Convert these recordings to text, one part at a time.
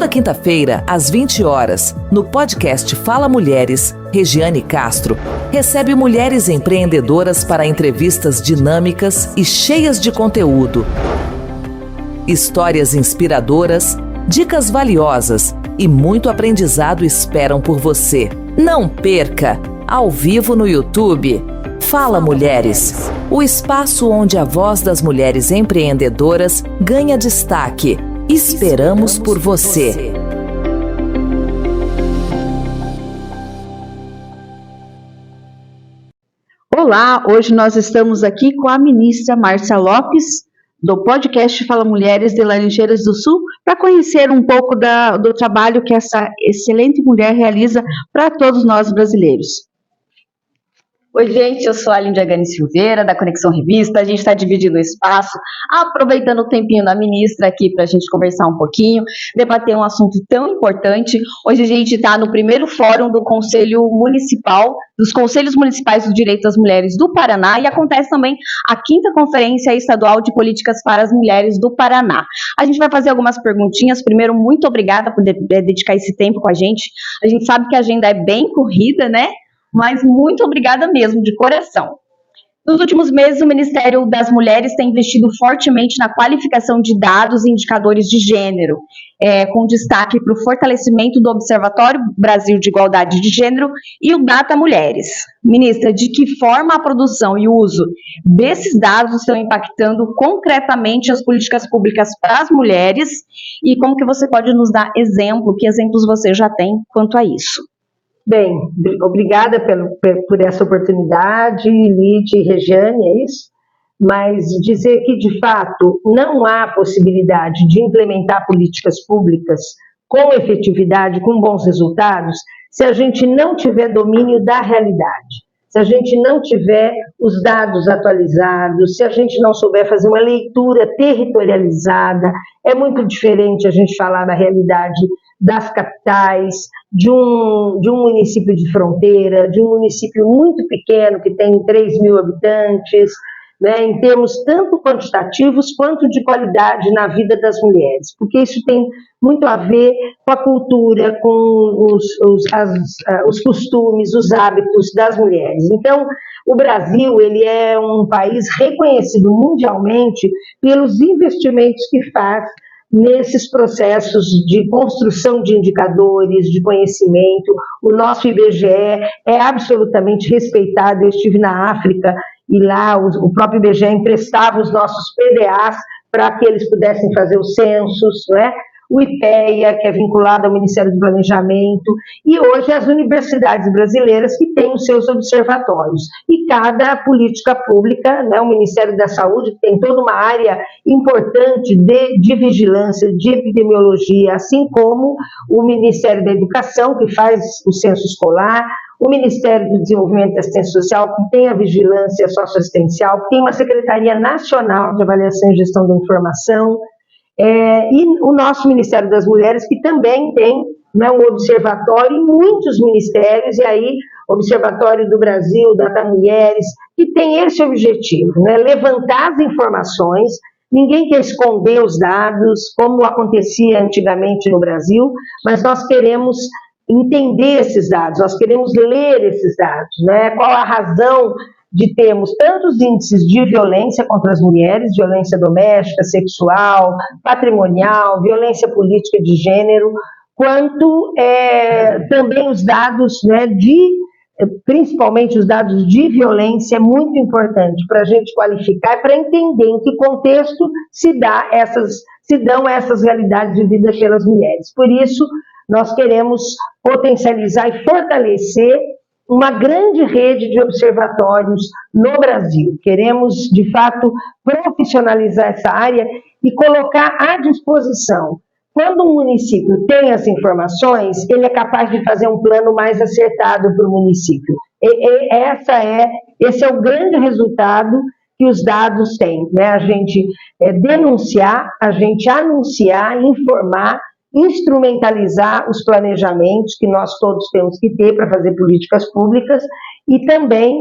Toda quinta-feira, às 20 horas, no podcast Fala Mulheres, Regiane Castro recebe mulheres empreendedoras para entrevistas dinâmicas e cheias de conteúdo. Histórias inspiradoras, dicas valiosas e muito aprendizado esperam por você. Não perca! Ao vivo no YouTube, Fala Mulheres, o espaço onde a voz das mulheres empreendedoras ganha destaque. Esperamos por você. Olá, hoje nós estamos aqui com a ministra Márcia Lopes, do podcast Fala Mulheres de Laranjeiras do Sul, para conhecer um pouco do trabalho que essa excelente mulher realiza para todos nós brasileiros. Oi, gente, eu sou a Lindiane Silveira, da Conexão Revista. A gente está dividindo o espaço, aproveitando o tempinho da ministra aqui para a gente conversar um pouquinho, debater um assunto tão importante. Hoje a gente está no primeiro fórum do Conselho Municipal, dos Conselhos Municipais do Direito das Mulheres do Paraná, e acontece também a 5ª Conferência Estadual de Políticas para as Mulheres do Paraná. A gente vai fazer algumas perguntinhas. Primeiro, muito obrigada por dedicar esse tempo com a gente. A gente sabe que a agenda é bem corrida, né? Mas muito obrigada mesmo, de coração. Nos últimos meses, o Ministério das Mulheres tem investido fortemente na qualificação de dados e indicadores de gênero, com destaque para o fortalecimento do Observatório Brasil de Igualdade de Gênero e o Data Mulheres. Ministra, de que forma a produção e o uso desses dados estão impactando concretamente as políticas públicas para as mulheres e como que você pode nos dar que exemplos você já tem quanto a isso? Bem, obrigada por essa oportunidade, Lid e Regiane, é isso? Mas dizer que, de fato, não há possibilidade de implementar políticas públicas com efetividade, com bons resultados, se a gente não tiver domínio da realidade, se a gente não tiver os dados atualizados, se a gente não souber fazer uma leitura territorializada. É muito diferente a gente falar da realidade das capitais, de um município de fronteira, de um município muito pequeno que tem 3 mil habitantes, né, em termos tanto quantitativos quanto de qualidade na vida das mulheres, porque isso tem muito a ver com a cultura, com os costumes, os hábitos das mulheres. Então, o Brasil, ele é um país reconhecido mundialmente pelos investimentos que faz nesses processos de construção de indicadores, de conhecimento. O nosso IBGE é absolutamente respeitado. Eu estive na África e lá o próprio IBGE emprestava os nossos PDAs para que eles pudessem fazer os censos, né? O IPEA, que é vinculado ao Ministério do Planejamento, e hoje as universidades brasileiras que têm os seus observatórios. E cada política pública, né, o Ministério da Saúde tem toda uma área importante de vigilância, de epidemiologia, assim como o Ministério da Educação, que faz o censo escolar, o Ministério do Desenvolvimento e Assistência Social, que tem a vigilância socioassistencial, que tem uma Secretaria Nacional de Avaliação e Gestão da Informação, e o nosso Ministério das Mulheres, que também tem, né, um observatório em muitos ministérios, e aí Observatório do Brasil, Data Mulheres, que tem esse objetivo, né, levantar as informações. Ninguém quer esconder os dados, como acontecia antigamente no Brasil, mas nós queremos entender esses dados, nós queremos ler esses dados, né, qual a razão de termos tantos índices de violência contra as mulheres, violência doméstica, sexual, patrimonial, violência política de gênero, quanto também os dados, né, principalmente os dados de violência, é muito importante para a gente qualificar e para entender em que contexto se dão essas realidades vividas pelas mulheres. Por isso, nós queremos potencializar e fortalecer uma grande rede de observatórios no Brasil. Queremos, de fato, profissionalizar essa área e colocar à disposição. Quando um município tem as informações, ele é capaz de fazer um plano mais acertado para o município. Esse é o grande resultado que os dados têm, né? A gente denunciar, a gente anunciar, informar, instrumentalizar os planejamentos que nós todos temos que ter para fazer políticas públicas e também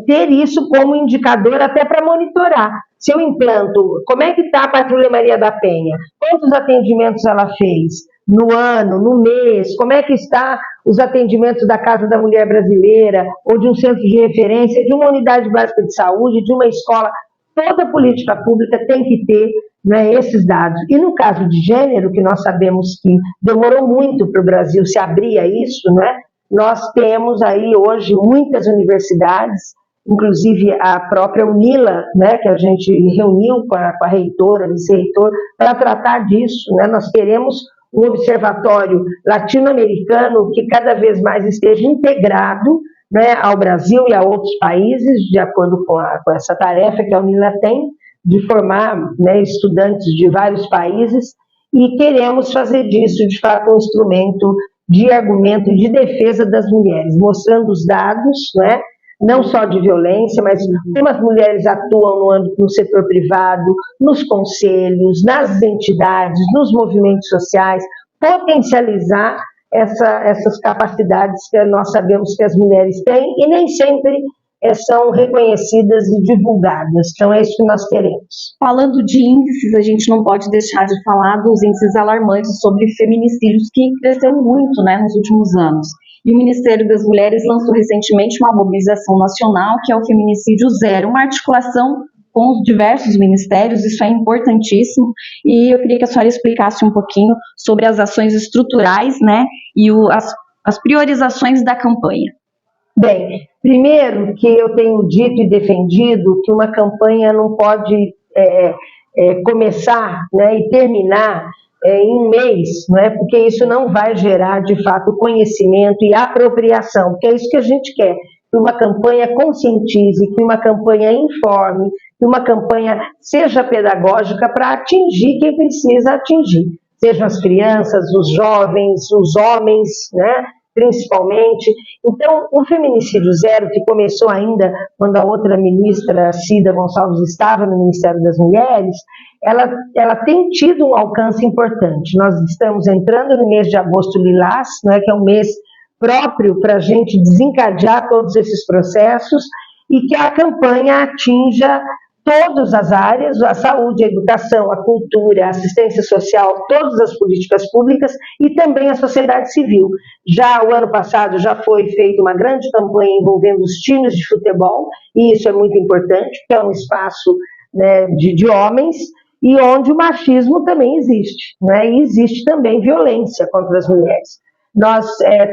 ter isso como indicador até para monitorar. Se eu implanto, como é que está a Patrulha Maria da Penha? Quantos atendimentos ela fez? no ano, no mês, como é que está os atendimentos da Casa da Mulher Brasileira, ou de um centro de referência, de uma unidade básica de saúde, de uma escola. Toda política pública tem que ter, né, esses dados. E no caso de gênero, que nós sabemos que demorou muito para o Brasil se abrir a isso, né, nós temos aí hoje muitas universidades, inclusive a própria UNILA, né, que a gente reuniu com a reitora, vice-reitor, para tratar disso, né. Nós queremos um observatório latino-americano que cada vez mais esteja integrado, né, ao Brasil e a outros países, de acordo com essa tarefa que a UNILA tem, de formar, né, estudantes de vários países, e queremos fazer disso, de fato, um instrumento de argumento e de defesa das mulheres, mostrando os dados, né, não só de violência, mas como as mulheres atuam no setor privado, nos conselhos, nas entidades, nos movimentos sociais, potencializar essas capacidades que nós sabemos que as mulheres têm e nem sempre são reconhecidas e divulgadas. Então é isso que nós queremos. Falando de índices, a gente não pode deixar de falar dos índices alarmantes sobre feminicídios, que cresceu muito, né, nos últimos anos. E o Ministério das Mulheres lançou recentemente uma mobilização nacional, que é o Feminicídio Zero, uma articulação com os diversos ministérios. Isso é importantíssimo, e eu queria que a senhora explicasse um pouquinho sobre as ações estruturais, né, e as priorizações da campanha. Bem, primeiro que eu tenho dito e defendido que uma campanha não pode começar, né, e terminar em um mês, né, porque isso não vai gerar, de fato, conhecimento e apropriação, porque é isso que a gente quer, que uma campanha conscientize, que uma campanha informe, que uma campanha seja pedagógica para atingir quem precisa atingir, sejam as crianças, os jovens, os homens, né, principalmente. Então, o Feminicídio Zero, que começou ainda quando a outra ministra, Cida Gonçalves, estava no Ministério das Mulheres, ela tem tido um alcance importante. Nós estamos entrando no mês de agosto lilás, né, que é um mês próprio para a gente desencadear todos esses processos e que a campanha atinja todas as áreas, a saúde, a educação, a cultura, a assistência social, todas as políticas públicas e também a sociedade civil. Já o ano passado já foi feita uma grande campanha envolvendo os times de futebol, e isso é muito importante, porque é um espaço, né, de homens, e onde o machismo também existe, né, e existe também violência contra as mulheres. Nós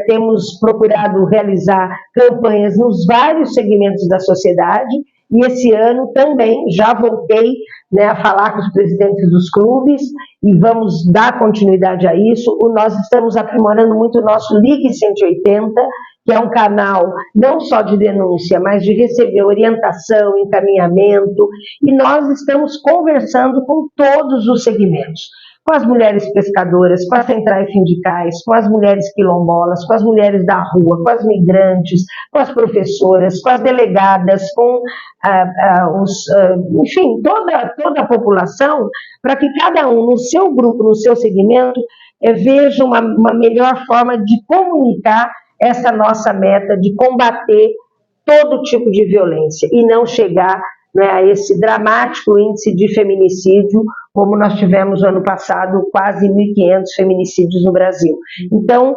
temos procurado realizar campanhas nos vários segmentos da sociedade, e esse ano também já voltei, né, a falar com os presidentes dos clubes e vamos dar continuidade a isso. Nós estamos aprimorando muito o nosso Ligue 180, que é um canal não só de denúncia, mas de receber orientação, encaminhamento, e nós estamos conversando com todos os segmentos. Com as mulheres pescadoras, com as centrais sindicais, com as mulheres quilombolas, com as mulheres da rua, com as migrantes, com as professoras, com as delegadas, com enfim, toda a população, para que cada um, no seu grupo, no seu segmento, veja uma melhor forma de comunicar essa nossa meta de combater todo tipo de violência e não chegar, né, a esse dramático índice de feminicídio, como nós tivemos no ano passado, quase 1.500 feminicídios no Brasil. Então,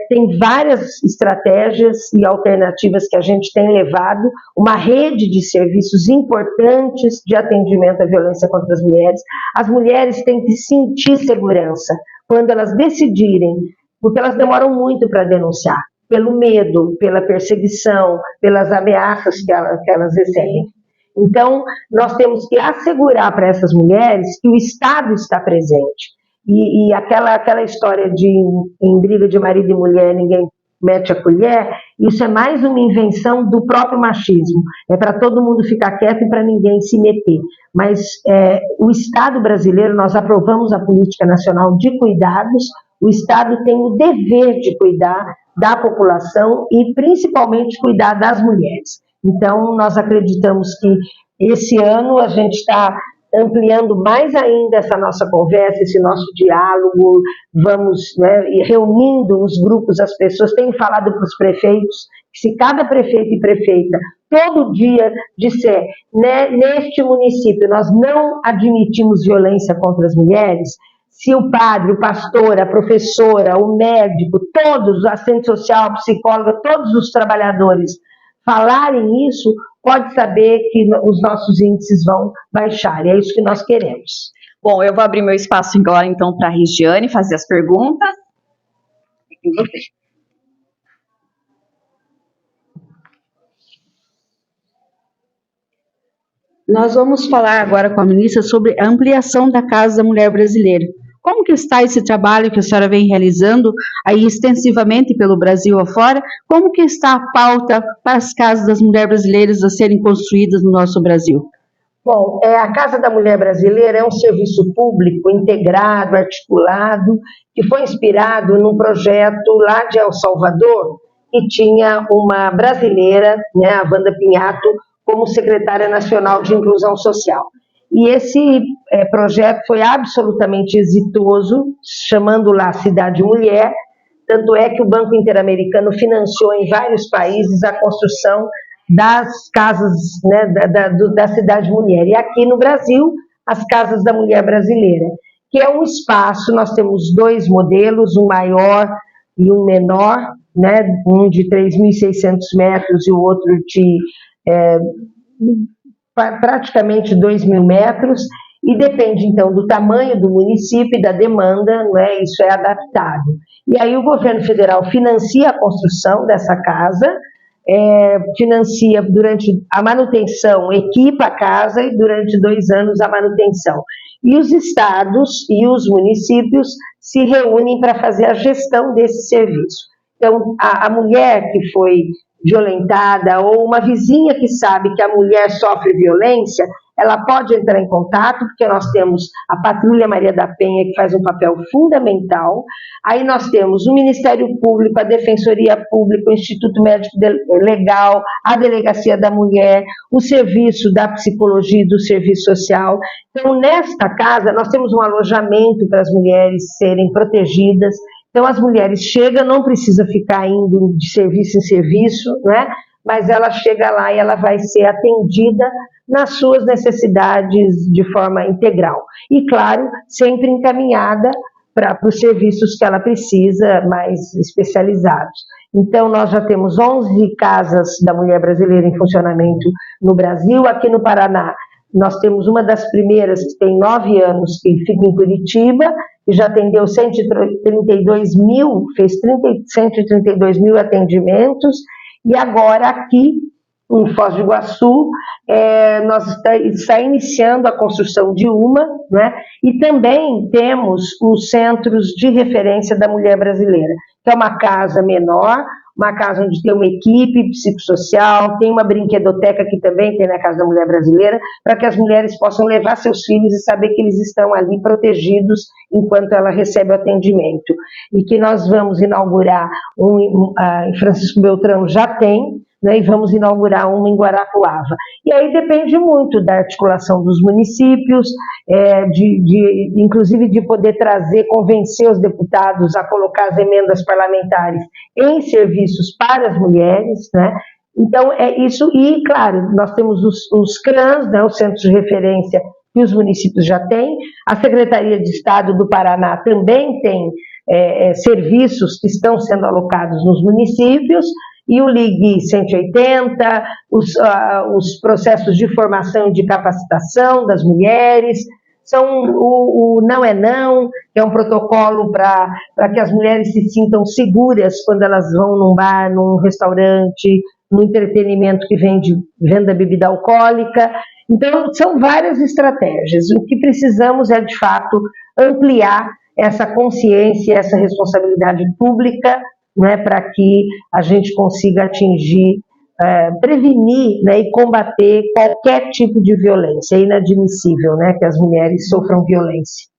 tem várias estratégias e alternativas que a gente tem levado, uma rede de serviços importantes de atendimento à violência contra as mulheres. As mulheres têm que sentir segurança quando elas decidirem, porque elas demoram muito para denunciar, pelo medo, pela perseguição, pelas ameaças que elas recebem. Então, nós temos que assegurar para essas mulheres que o Estado está presente. E aquela história de em briga de marido e mulher, ninguém mete a colher, isso é mais uma invenção do próprio machismo. É para todo mundo ficar quieto e para ninguém se meter. Mas o Estado brasileiro, nós aprovamos a Política Nacional de Cuidados, o Estado tem o dever de cuidar da população e principalmente cuidar das mulheres. Então, nós acreditamos que esse ano a gente está ampliando mais ainda essa nossa conversa, esse nosso diálogo, vamos, né, reunindo os grupos, as pessoas. Tenho falado para os prefeitos que se cada prefeito e prefeita todo dia disser, né, neste município nós não admitimos violência contra as mulheres, Se o padre, o pastor, a professora, o médico, todos, o assistente social, a psicóloga, todos os trabalhadores falarem isso, pode saber que os nossos índices vão baixar. E é isso que nós queremos. Bom, eu vou abrir meu espaço agora, então, para a Regiane fazer as perguntas. E você? Nós vamos falar agora com a ministra sobre a ampliação da Casa da Mulher Brasileira. Como que está esse trabalho que a senhora vem realizando aí extensivamente pelo Brasil afora? Como que está a pauta para as casas das mulheres brasileiras a serem construídas no nosso Brasil? Bom, a Casa da Mulher Brasileira é um serviço público integrado, articulado, que foi inspirado num projeto lá de El Salvador, que tinha uma brasileira, né, a Wanda Pinhato, como secretária nacional de inclusão social. E esse projeto foi absolutamente exitoso, chamando lá Cidade Mulher, tanto é que o Banco Interamericano financiou em vários países a construção das casas, né, da Cidade Mulher. E aqui no Brasil, as Casas da Mulher Brasileira, que é um espaço, nós temos 2 modelos, um maior e um menor, né, um de 3.600 metros e o outro de praticamente 2.000 metros, e depende então do tamanho do município e da demanda, né, isso é adaptado. E aí o governo federal financia a construção dessa casa, financia durante a manutenção, equipa a casa e durante 2 anos a manutenção. E os estados e os municípios se reúnem para fazer a gestão desse serviço. Então, a mulher que foi violentada ou uma vizinha que sabe que a mulher sofre violência, ela pode entrar em contato, porque nós temos a Patrulha Maria da Penha, que faz um papel fundamental. Aí nós temos o Ministério Público, a Defensoria Pública, o Instituto Médico Legal, a Delegacia da Mulher, o Serviço da Psicologia e do Serviço Social. Então, nesta casa, nós temos um alojamento para as mulheres serem protegidas. Então, as mulheres chegam, não precisa ficar indo de serviço em serviço, né? Mas ela chega lá e ela vai ser atendida nas suas necessidades de forma integral. E, claro, sempre encaminhada para os serviços que ela precisa, mais especializados. Então, nós já temos 11 casas da mulher brasileira em funcionamento no Brasil. Aqui no Paraná, nós temos uma das primeiras, que tem 9 anos, que fica em Curitiba, que já atendeu 132 mil, fez 132 mil atendimentos, e agora aqui, em Foz do Iguaçu, nós está iniciando a construção de uma, né? E também temos os centros de referência da mulher brasileira, que é uma casa menor, uma casa onde tem uma equipe psicossocial, tem uma brinquedoteca que também tem na Casa da Mulher Brasileira, para que as mulheres possam levar seus filhos e saber que eles estão ali protegidos enquanto ela recebe o atendimento. E que nós vamos inaugurar, em Francisco Beltrão já tem, né, e vamos inaugurar uma em Guarapuava. E aí depende muito da articulação dos municípios, inclusive de poder convencer os deputados a colocar as emendas parlamentares em serviços para as mulheres, né? Então, é isso. E, claro, nós temos os CRANs, né, os Centros de Referência, que os municípios já têm. A Secretaria de Estado do Paraná também tem serviços que estão sendo alocados nos municípios, e o Ligue 180, os processos de formação e de capacitação das mulheres, são o Não é Não, que é um protocolo para que as mulheres se sintam seguras quando elas vão num bar, num restaurante, no entretenimento que venda bebida alcoólica. Então, são várias estratégias. O que precisamos é, de fato, ampliar essa consciência, essa responsabilidade pública, né, para que a gente consiga atingir, prevenir, né, e combater qualquer tipo de violência. É inadmissível, né, que as mulheres sofram violência.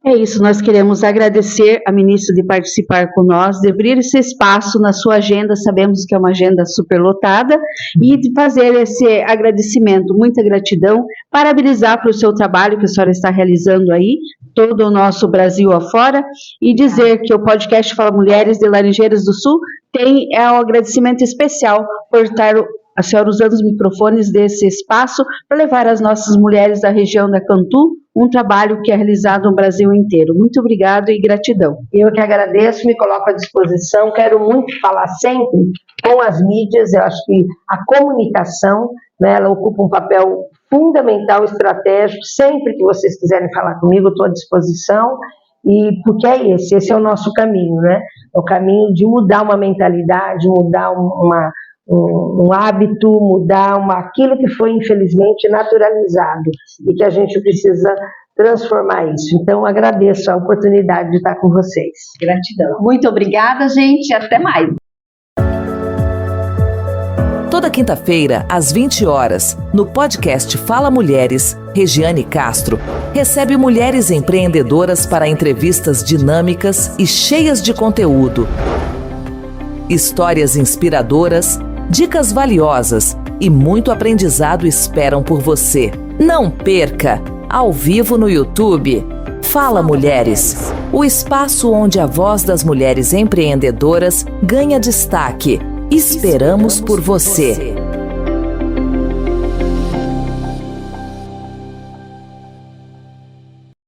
É isso, nós queremos agradecer a ministra de participar conosco, de abrir esse espaço na sua agenda, sabemos que é uma agenda superlotada, e de fazer esse agradecimento, muita gratidão, parabenizar pelo seu trabalho que a senhora está realizando aí, todo o nosso Brasil afora, e dizer que o podcast Fala Mulheres de Laranjeiras do Sul tem um agradecimento especial por estar a senhora usando os microfones desse espaço para levar às nossas mulheres da região da Cantu um trabalho que é realizado no Brasil inteiro. Muito obrigado e gratidão. Eu que agradeço, me coloco à disposição, quero muito falar sempre com as mídias, eu acho que a comunicação, né, ela ocupa um papel fundamental, estratégico, sempre que vocês quiserem falar comigo, eu estou à disposição, e porque esse é o nosso caminho, né? É o caminho de mudar uma mentalidade, mudar um hábito, mudar aquilo que foi infelizmente naturalizado e que a gente precisa transformar isso. Então, agradeço a oportunidade de estar com vocês. Gratidão. Muito obrigada, gente. Até mais. Toda quinta-feira, às 20 horas, no podcast Fala Mulheres, Regiane Castro recebe mulheres empreendedoras para entrevistas dinâmicas e cheias de conteúdo. Histórias inspiradoras, dicas valiosas e muito aprendizado esperam por você. Não perca! Ao vivo no YouTube, Fala Mulheres, o espaço onde a voz das mulheres empreendedoras ganha destaque. Esperamos por você.